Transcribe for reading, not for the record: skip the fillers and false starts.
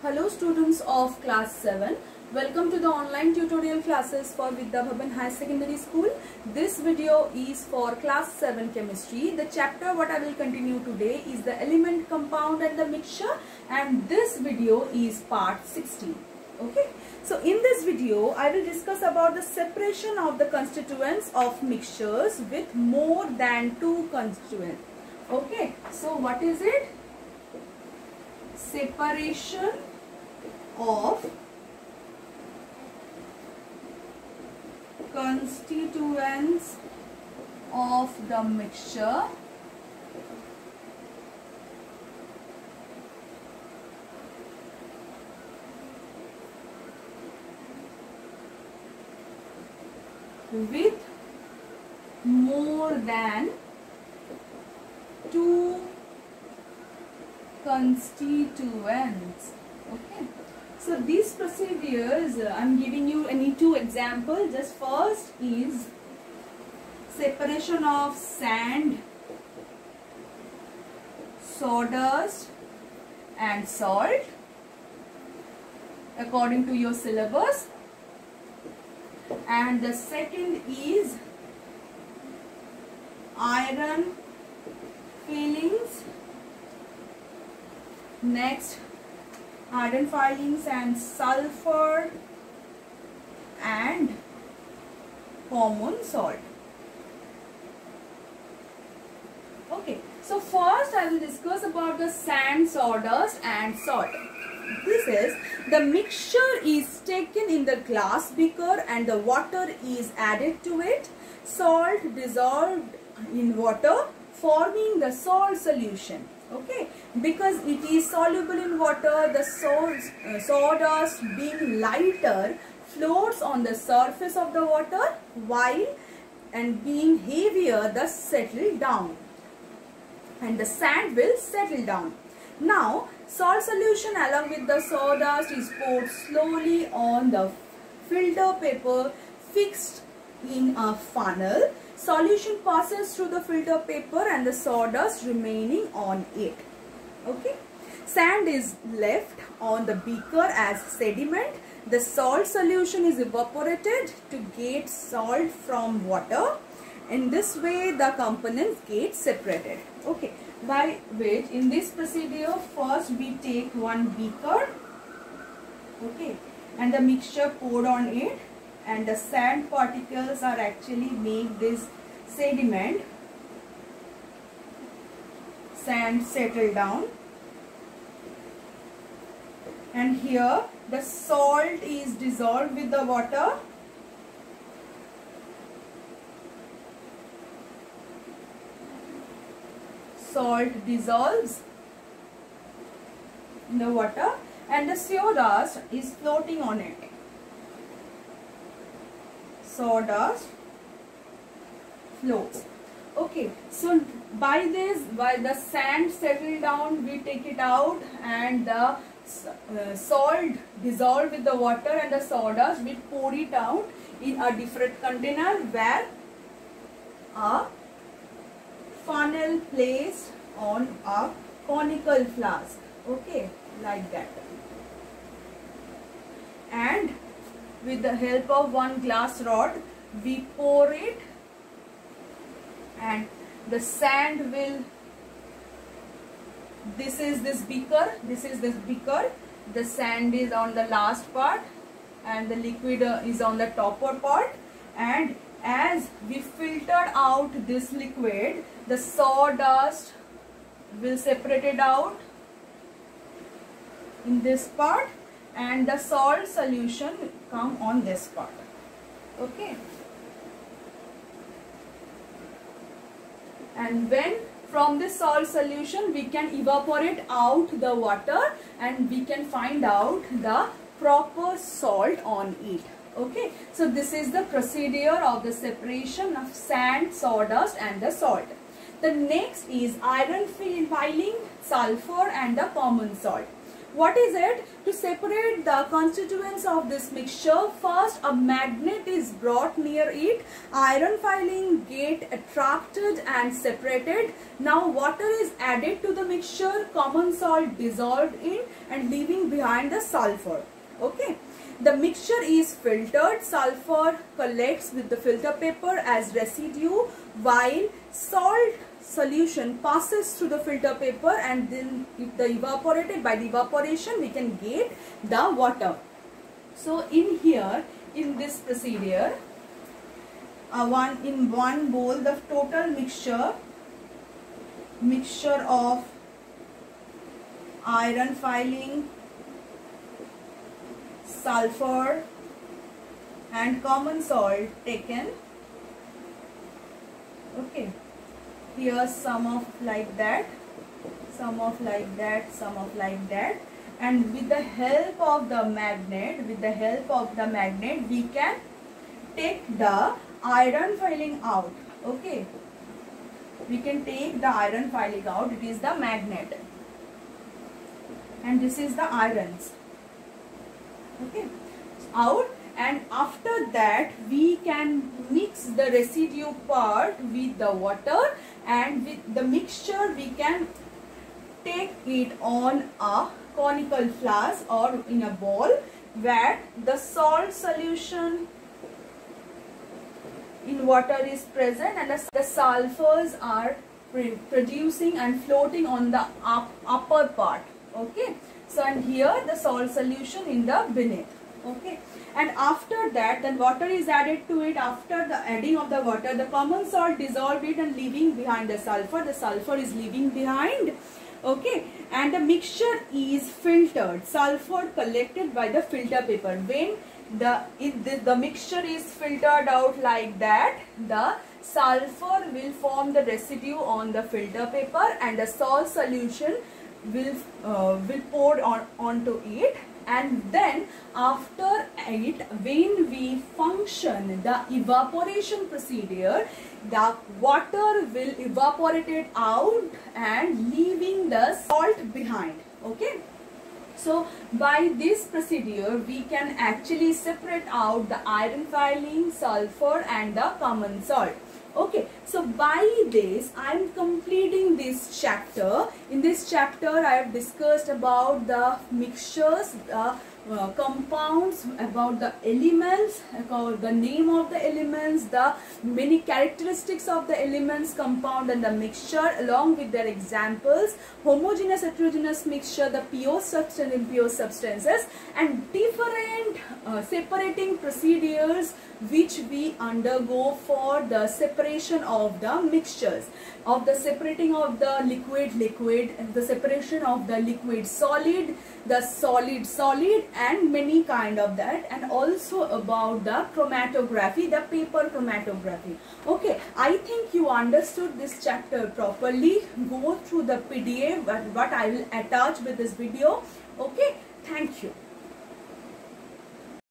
Hello students of class 7. Welcome to the online tutorial classes for Vidya Bhavan High Secondary School. This video is for class 7 chemistry. The chapter what I will continue today is the element, compound and the mixture, and this video is part 16. Okay. So in this video I will discuss about the separation of the constituents of mixtures with more than two constituents. Okay. So what is it? Separation of constituents of the mixture with more than two constituents. Okay. So these procedures I am giving you any two examples. Just first is separation of sand, sawdust and salt according to your syllabus, and the second is iron filings. Next, iron filings and sulfur and common salt. Okay, so first I will discuss about the sand, sawdust and salt. This is the mixture is taken in the glass beaker and the water is added to it. Salt dissolved in water forming the salt solution. Okay, because it is soluble in water, the sawdust being lighter floats on the surface of the water, while and being heavier thus settle down, and the sand will settle down. Now salt solution along with the sawdust is poured slowly on the filter paper fixed in a funnel. Solution passes through the filter paper and the sawdust remaining on it. Okay. Sand is left on the beaker as sediment. The salt solution is evaporated to get salt from water. In this way the components get separated. Okay. By which in this procedure first we take one beaker. Okay. And the mixture poured on it, and the sand particles are actually make this sediment. Sand settle down, and here the salt is dissolved with the water. Salt dissolves in the water and the sawdust is floating on it. Sawdust floats. Okay, so by the sand settle down, we take it out, and the salt dissolved with the water and the sawdust, we pour it out in a different container where a funnel placed on a conical flask. Okay, like that. And with the help of one glass rod, we pour it, and the sand will, this is this beaker, the sand is on the last part and the liquid is on the topper part, and as we filtered out this liquid, the sawdust will separate it out in this part, and the salt solution come on this part. Okay. And when from this salt solution we can evaporate out the water and we can find out the proper salt on it. Okay. So this is the procedure of the separation of sand, sawdust and the salt. The next is iron filing, sulfur and the common salt. What is it? To separate the constituents of this mixture, first a magnet is brought near it, iron filling get attracted and separated. Now water is added to the mixture, common salt dissolved in and leaving behind the sulfur. Okay. The mixture is filtered, sulfur collects with the filter paper as residue, while salt solution passes through the filter paper, and then if the evaporated, by the evaporation we can get the water. So in here, in this procedure, in one bowl the total mixture of iron filling, sulfur and common salt taken. Okay, here some of like that, some of like that, some of like that, and with the help of the magnet, we can take the iron filling out. Okay, we can take the iron filling out. It is the magnet and this is the irons. Okay, out, and after that we can mix the residue part with the water, and with the mixture we can take it on a conical flask or in a bowl where the salt solution in water is present and the sulfurs are producing and floating on the upper part. Okay, so and here the salt solution in the beneath. Okay, and after that then water is added to it. After the adding of the water, the common salt dissolve it and leaving behind the sulfur is leaving behind. Okay, and the mixture is filtered, sulfur collected by the filter paper. When the mixture is filtered out like that, the sulfur will form the residue on the filter paper and the salt solution will pour onto it, and then after it, when we function the evaporation procedure, the water will evaporate it out and leaving the salt behind. Okay, so by this procedure we can actually separate out the iron filling, sulfur and the common salt. Okay, so by this I am completing this chapter. In this chapter I have discussed about the mixtures, compounds, about the elements, about the name of the elements, the many characteristics of the elements, compound and the mixture along with their examples, homogeneous, heterogeneous mixture, the pure substance, impure substances, and different separating procedures which we undergo for the separation of the mixtures, of the separating of the liquid, the separation of the liquid solid, the solid, and many kind of that, and also about the chromatography, the paper chromatography. Okay, I think you understood this chapter properly. Go through the PDF what I will attach with this video. Okay, thank you.